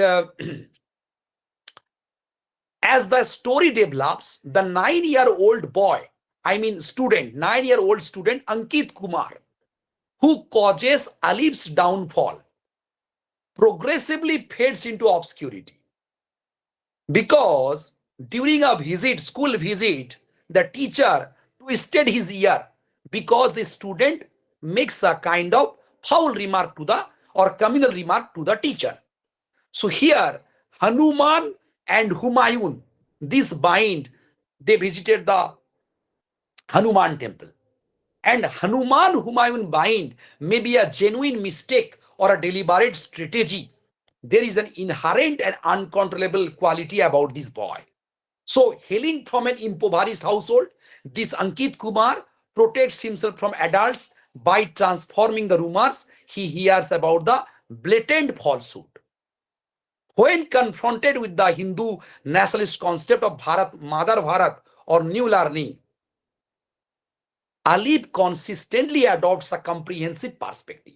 as the story develops, the 9-year-old student, 9-year-old student Ankit Kumar, who causes Alif's downfall, progressively fades into obscurity. Because during a school visit, the teacher twisted his ear because the student makes a kind of foul remark or communal remark to the teacher. So here, Hanuman and Humayun, they visited the Hanuman temple. And Hanuman Humayun bind may be a genuine mistake or a deliberate strategy there is an inherent and uncontrollable quality about this boy. So, hailing from an impoverished household, this Ankit Kumar protects himself from adults by transforming the rumors he hears about the blatant falsehood. When confronted with the Hindu nationalist concept of Bharat, Mother Bharat, or new learning, Alip consistently adopts a comprehensive perspective,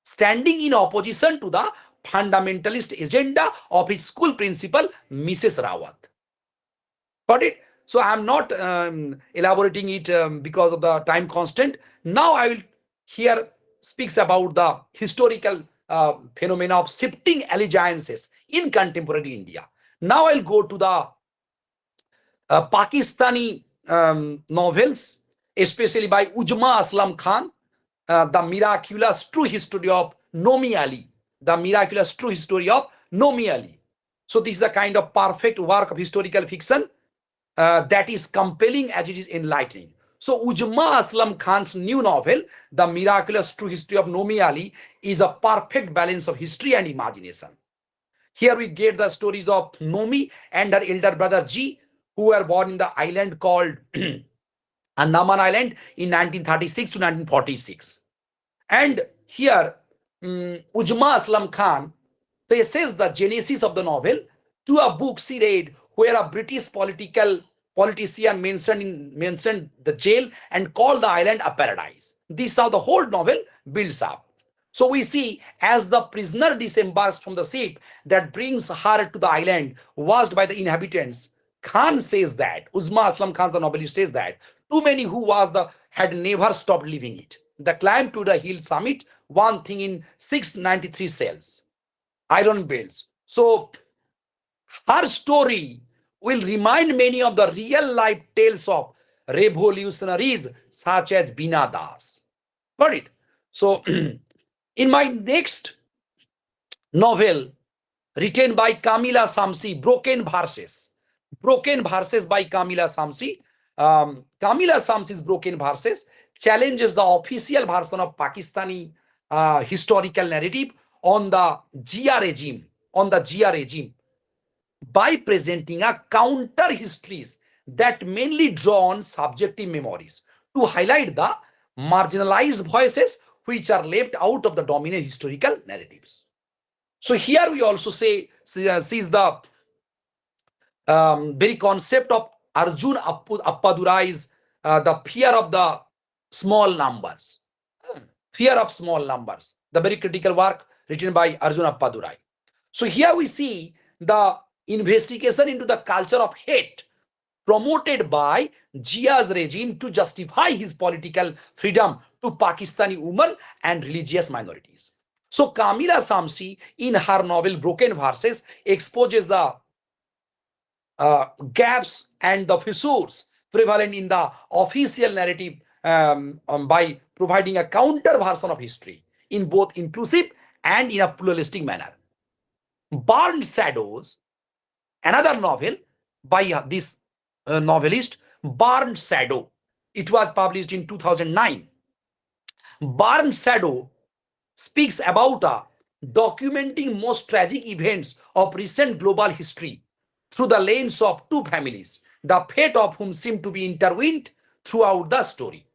standing in opposition to the fundamentalist agenda of his school principal, Mrs. Rawat. Got it? So I'm not elaborating it because of the time constant. Now I will here speaks about the historical phenomena of shifting allegiances in contemporary India. Now I'll go to the Pakistani novels, especially by Ujma Aslam Khan, the miraculous true history of Nomi Ali, the miraculous true history of Nomi Ali. So this is a kind of perfect work of historical fiction that is compelling as it is enlightening. So Ujma Aslam Khan's new novel, The Miraculous True History of Nomi Ali, is a perfect balance of history and imagination. Here we get the stories of Nomi and her elder brother Ji, who were born in the island called Andaman Island in 1936 to 1946. And here, Ujma Aslam Khan traces the genesis of the novel to a book she read where a British politician mentioned the jail and called the island a paradise. This is how the whole novel builds up. So we see as the prisoner disembarks from the ship that brings her to the island watched by the inhabitants, Khan says that, Uzma Aslam Khan, the novelist, says that too many who had never stopped leaving it. The climb to the hill summit, one thing in 693 cells, iron belts. So her story will remind many of the real life tales of revolutionaries such as Bina Das. Got it? So in my next novel, written by Kamila Samsi, Broken Verses by Kamila Samsi. Kamila Samsi's Broken Verses challenges the official version of Pakistani historical narrative on the Jia regime, by presenting a counter histories that mainly draw on subjective memories to highlight the marginalized voices which are left out of the dominant historical narratives. So here we also sees the very concept of Arjun Appadurai's the fear of the small numbers. Fear of small numbers, the very critical work written by Arjun Appadurai. So here we see the investigation into the culture of hate promoted by Jia's regime to justify his political freedom to Pakistani women and religious minorities. So Kamila Samsi, in her novel Broken Verses, exposes the gaps and the fissures prevalent in the official narrative by providing a counter version of history in both inclusive and in a pluralistic manner. Burned Shadows, another novel by this novelist, Burned Shadow. It was published in 2009. Burned Shadow speaks about documenting most tragic events of recent global history through the lens of two families, the fate of whom seem to be intertwined throughout the story.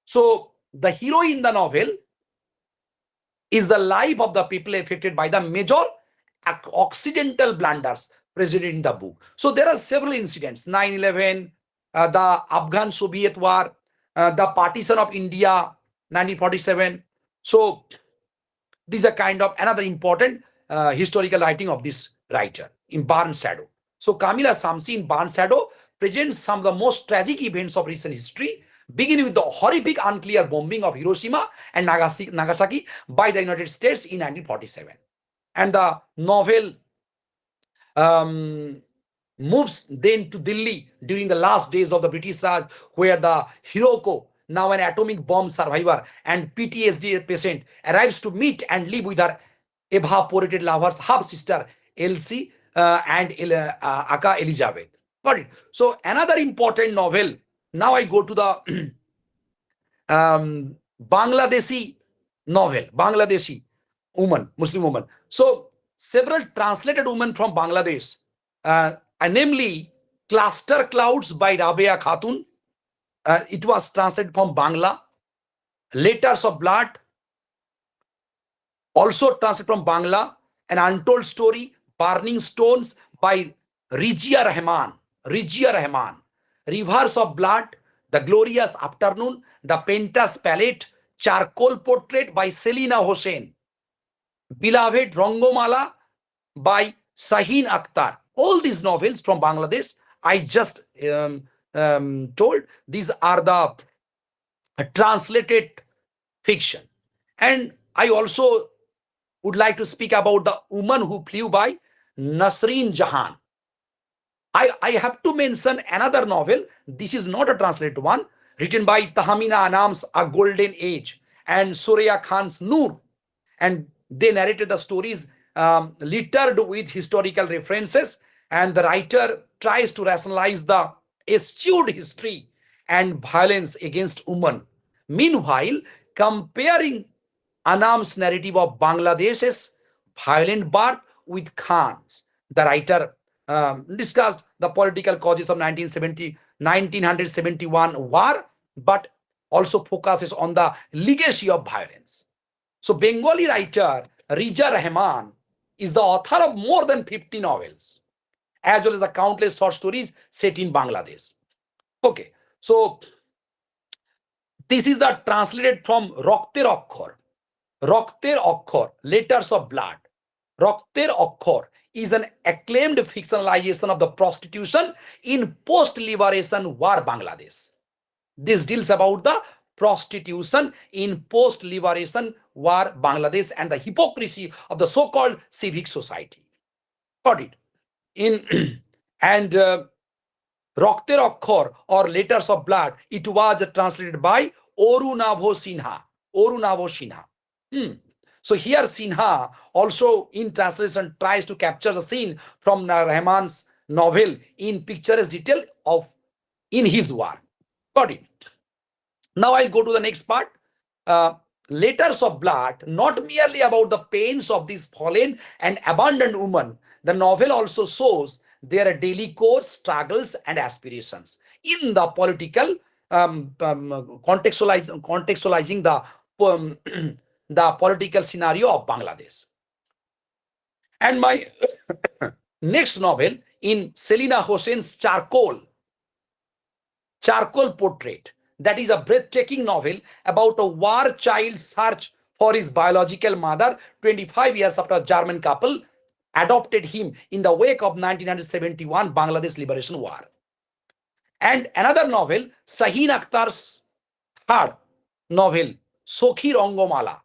So the hero in the novel is the life of the people affected by the major occidental blunders present in the book. So there are several incidents: 9/11, the Afghan-Soviet War, the partition of India, 1947. So these are kind of another important historical writing of this writer in Burned Shadow. So Kamila Samsi in Burned Shadow presents some of the most tragic events of recent history, beginning with the horrific unclear bombing of Hiroshima and Nagasaki by the United States in 1947. And the novel moves then to Delhi during the last days of the British Raj, where the Hiroko, now an atomic bomb survivor and PTSD patient, arrives to meet and live with her evaporated lover's half-sister Elsie and Aka Elizabeth. Got it? So another important novel. Now I go to the Bangladeshi novel, Bangladeshi woman, Muslim woman. So several translated women from Bangladesh, namely Cluster Clouds by Rabia Khatun. It was translated from Bangla. Letters of Blood, also translated from Bangla. An Untold Story, Burning Stones by Rijia Rahman. Rijia Rahman. Rivers of Blood, The Glorious Afternoon, The Painter's Palette, Charcoal Portrait by Selina Hossein. Beloved Rangomala by Sahin Akhtar. All these novels from Bangladesh, I just told, these are the translated fiction. And I also would like to speak about The Woman Who Flew by Nasreen Jahan. I have to mention another novel. This is not a translated one, written by Tahmina Anam's A Golden Age and Surya Khan's Noor. And they narrated the stories littered with historical references, and the writer tries to rationalize the eschewed history and violence against women. Meanwhile, comparing Anam's narrative of Bangladesh's violent birth with Khan's, the writer discussed the political causes of 1971 war, but also focuses on the legacy of violence. So Bengali writer Rija Rahman is the author of more than 50 novels, as well as the countless short stories set in Bangladesh. Okay, so this is the translated from Rokter Okkhor. Rokter Okkhor, Letters of Blood. Rokter Okkhor is an acclaimed fictionalization of the prostitution in post-liberation war Bangladesh. This deals about the prostitution in post-liberation war Bangladesh and the hypocrisy of the so-called civic society. Got it? And Rokter Okkhor or Letters of Blood, it was translated by Orunabho Sinha. Orunabho Sinha. So here Sinha also in translation tries to capture the scene from Rahman's novel in picturesque detail in his work. Got it? Now I'll go to the next part. Letters of Blood, not merely about the pains of these fallen and abandoned women, the novel also shows their daily course, struggles, and aspirations in the political contextualizing the political scenario of Bangladesh. And my next novel in Selina Hossain's Charcoal Portrait, that is a breathtaking novel about a war child's search for his biological mother 25 years after a German couple adopted him in the wake of 1971 Bangladesh Liberation War. And another novel, Sahin Akhtar's third novel, Sokhi Rangomala.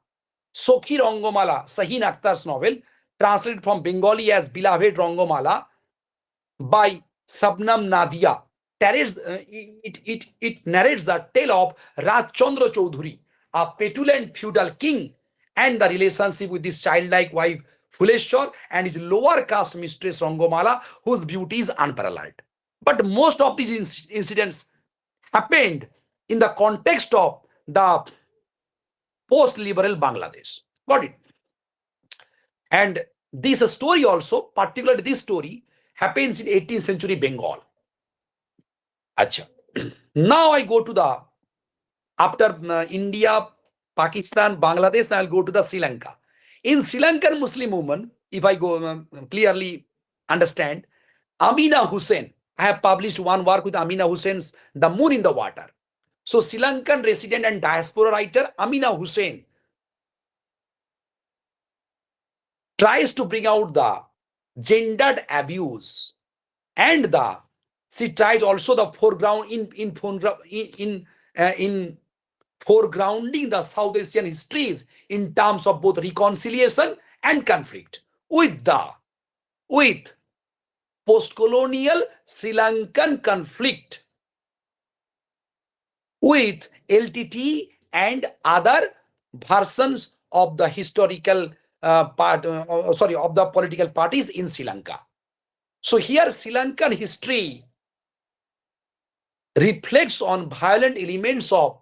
Sokhi Rangomala, Sahin Akhtar's novel, translated from Bengali as Beloved Rangomala by Sabnam Nadia. It narrates the tale of Raj Chandra Chaudhuri, a petulant feudal king, and the relationship with his childlike wife Phuleshwar and his lower caste mistress Rangomala, whose beauty is unparalleled. But most of these incidents happened in the context of the post-liberal Bangladesh. Got it? And this story also, particularly this story, happens in 18th century Bengal. Achha. Now I go to the, after India, Pakistan, Bangladesh, I'll go to the Sri Lanka. In Sri Lankan Muslim woman, if I go clearly understand, Amina Hussain, I have published one work with Amina Hussein's The Moon in the Water. So Sri Lankan resident and diaspora writer Amina Hussain tries to bring out the gendered abuse and she tries also the foreground in foregrounding the South Asian histories in terms of both reconciliation and conflict with post-colonial Sri Lankan conflict with LTT and other versions of the historical of the political parties in Sri Lanka. So here Sri Lankan history reflects on violent elements of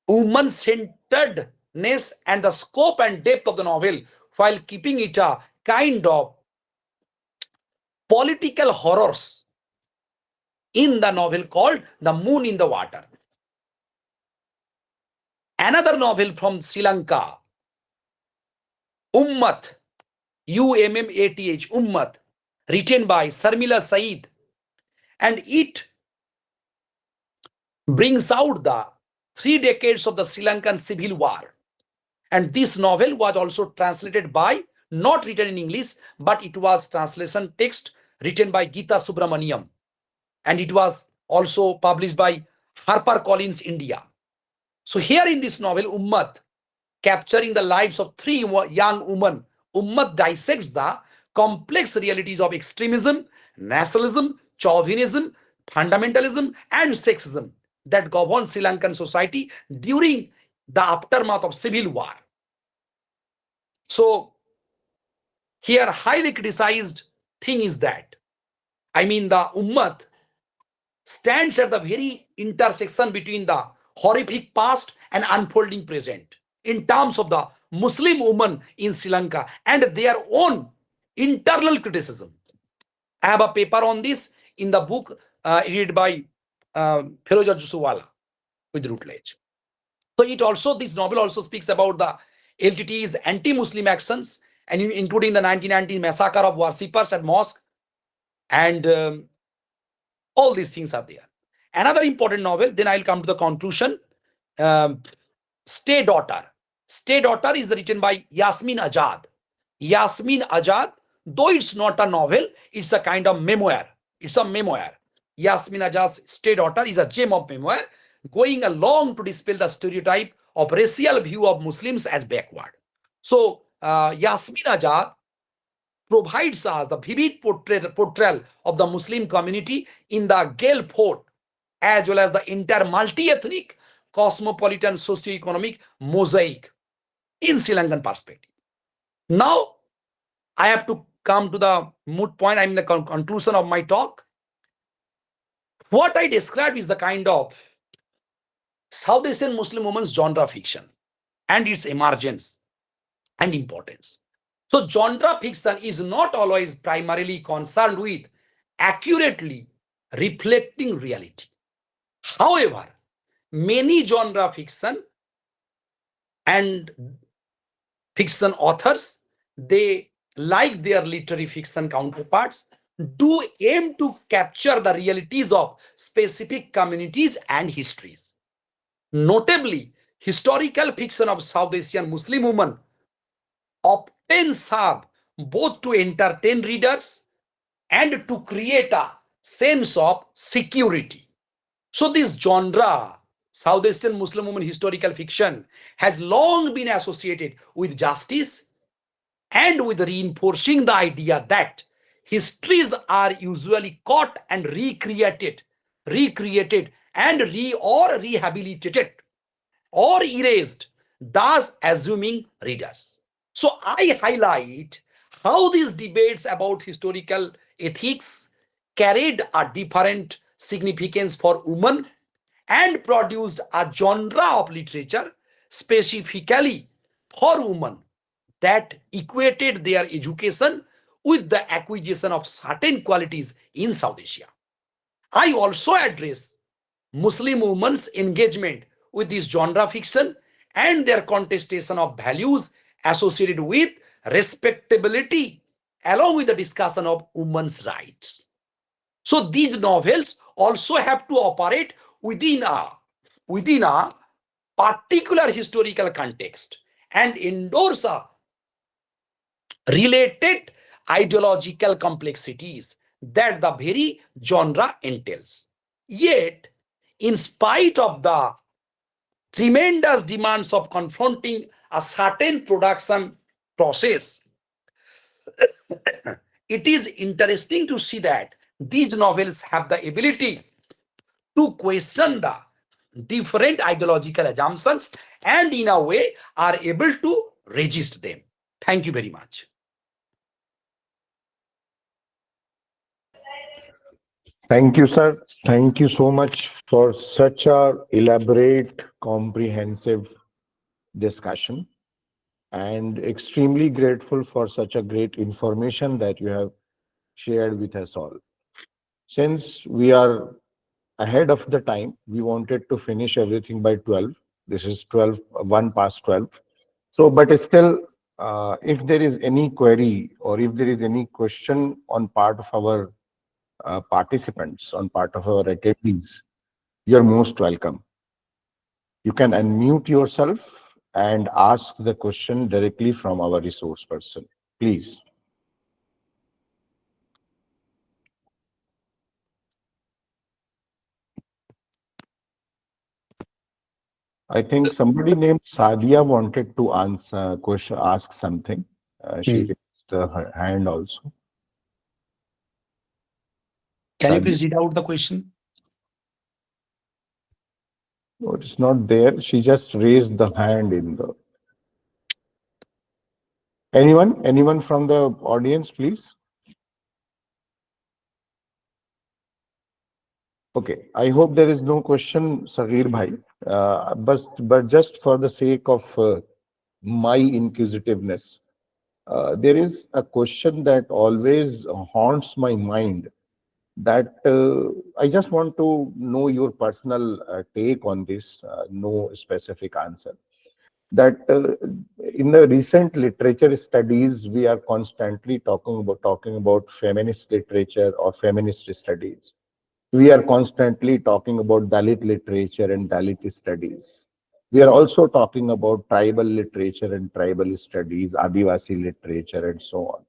woman-centeredness, and the scope and depth of the novel, while keeping it a kind of political horrors in the novel called The Moon in the Water. Another novel from Sri Lanka, Ummat, Ummath, Ummat, written by Sarmila Saeed, and it brings out the 3 decades of the Sri Lankan Civil War. And this novel was also translated by, not written in English, but it was translation text written by Geeta Subramaniam. And it was also published by HarperCollins India. So here in this novel, Ummat, capturing the lives of 3 young women, Ummat dissects the complex realities of extremism, nationalism, chauvinism, fundamentalism, and sexism that govern Sri Lankan society during the aftermath of civil war. So here highly criticized thing is that, the Ummat stands at the very intersection between the horrific past and unfolding present in terms of the Muslim women in Sri Lanka and their own internal criticism. I have a paper on this in the book read by Feroza Jusuwala with Routledge. So this novel also speaks about the LTT's anti-Muslim actions, and including the 1919 massacre of worshippers at mosque, and all these things are there. Another important novel, then I'll come to the conclusion, Stay Daughter. Stay Daughter is written by Yasmin Azad. Yasmin Azad, though it's not a novel, it's a kind of memoir. It's a memoir. Yasmin Azad's Stay Daughter is a gem of memoir, going along to dispel the stereotype of racial view of Muslims as backward. So Yasmin Azad provides us the vivid portrayal of the Muslim community in the Gale Fort, as well as the entire multi-ethnic, cosmopolitan, socio-economic mosaic in Sri Lankan perspective. Now, I have to come to the moot point. I'm in the conclusion of my talk. What I described is the kind of South Asian Muslim women's genre fiction and its emergence and importance. So genre fiction is not always primarily concerned with accurately reflecting reality. However, many genre fiction and fiction authors, they, like their literary fiction counterparts, do aim to capture the realities of specific communities and histories. Notably, historical fiction of South Asian Muslim women often serve both to entertain readers and to create a sense of security. So this genre, South Asian Muslim women historical fiction, has long been associated with justice and with reinforcing the idea that histories are usually caught and recreated and rehabilitated or erased, thus assuming readers. So I highlight how these debates about historical ethics carried a different significance for women and produced a genre of literature specifically for women that equated their education with the acquisition of certain qualities in South Asia. I also address Muslim women's engagement with this genre fiction and their contestation of values associated with respectability, along with the discussion of women's rights. So these novels also have to operate within a particular historical context and endorse a related ideological complexities that the very genre entails. Yet, in spite of the tremendous demands of confronting a certain production process, it is interesting to see that these novels have the ability to question the different ideological assumptions and in a way are able to resist them. Thank you very much. Thank you, sir. Thank you so much for such a elaborate, comprehensive discussion. and extremely grateful for such a great information that you have shared with us all. Since we are ahead of the time, we wanted to finish everything by 12. This is 12, 1 past 12. So, but still, if there is any query or if there is any question on part of our participants, on part of our attendees, you're most welcome. You can unmute yourself and ask the question directly from our resource person. Please. I think somebody named Sadia wanted to answer question, ask something. She Hmm. raised her hand also. Can you Sadia, please read out the question? no, it's not there. She just raised the hand in the. Anyone from the audience, please. Okay, I hope there is no question, Sagir Bhai. But just for the sake of my inquisitiveness, there is a question that always haunts my mind that I just want to know your personal take on this, no specific answer. That in the recent literature studies, we are constantly talking about feminist literature or feminist studies. We are constantly talking about Dalit literature and Dalit studies. We are also talking about tribal literature and tribal studies, Adivasi literature, and so on.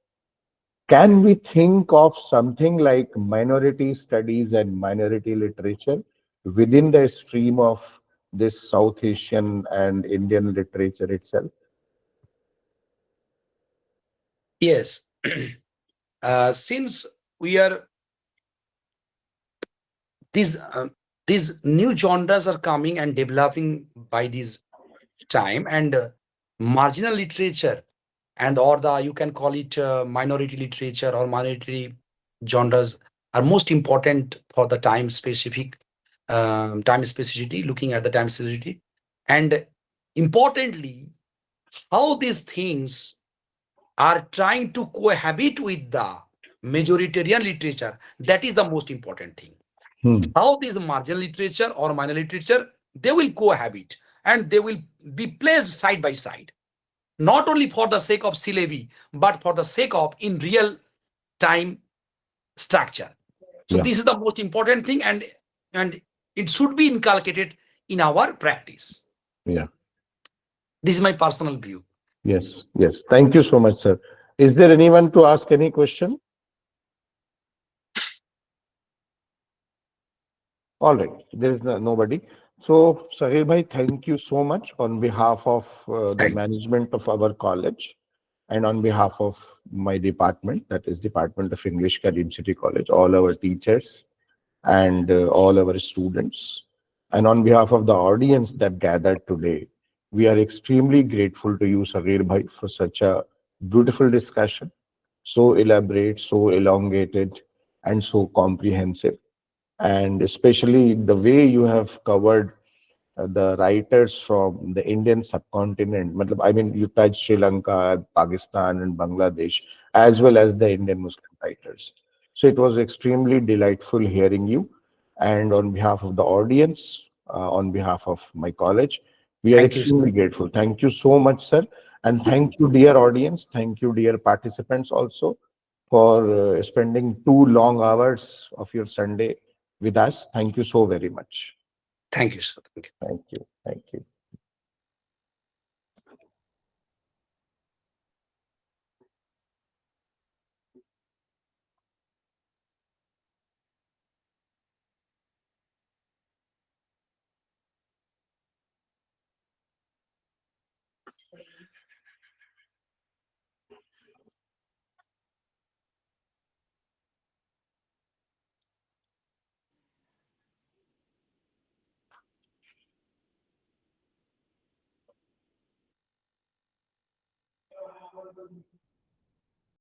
Can we think of something like minority studies and minority literature within the stream of this South Asian and Indian literature itself? Yes. Since we are these these new genres are coming and developing by this time, and marginal literature, and or the you can call it minority literature or minority genres are most important for the time specific time specificity, looking at the time specificity, and importantly how these things are trying to cohabit with the majoritarian literature. That is the most important thing. Hmm. How this marginal literature or minor literature, they will cohabit and they will be placed side by side, not only for the sake of syllabi, but for the sake of in real time structure. So Yeah. this is the most important thing, and it should be inculcated in our practice. Yeah. This is my personal view. Yes. Yes. Thank you so much, sir. Is there anyone to ask any question? All right, there is nobody. So, Sahil bhai, thank you so much on behalf of the Thank, management of our college and on behalf of my department, that is Department of English, Karim City College, all our teachers and all our students. And on behalf of the audience that gathered today, we are extremely grateful to you, Sagir bhai, for such a beautiful discussion, so elaborate, so elongated, and so comprehensive, and especially the way you have covered the writers from the Indian subcontinent. I mean, you touched Sri Lanka, Pakistan, and Bangladesh, as well as the Indian Muslim writers. So it was extremely delightful hearing you. And on behalf of the audience, on behalf of my college, we are thank you, sir. extremely grateful. Thank you so much, sir. And thank you, dear audience. Thank you, dear participants, also for spending 2 long hours of your Sunday with us. Thank you so very much. Thank you, sir. Thank you. Thank you. Thank you.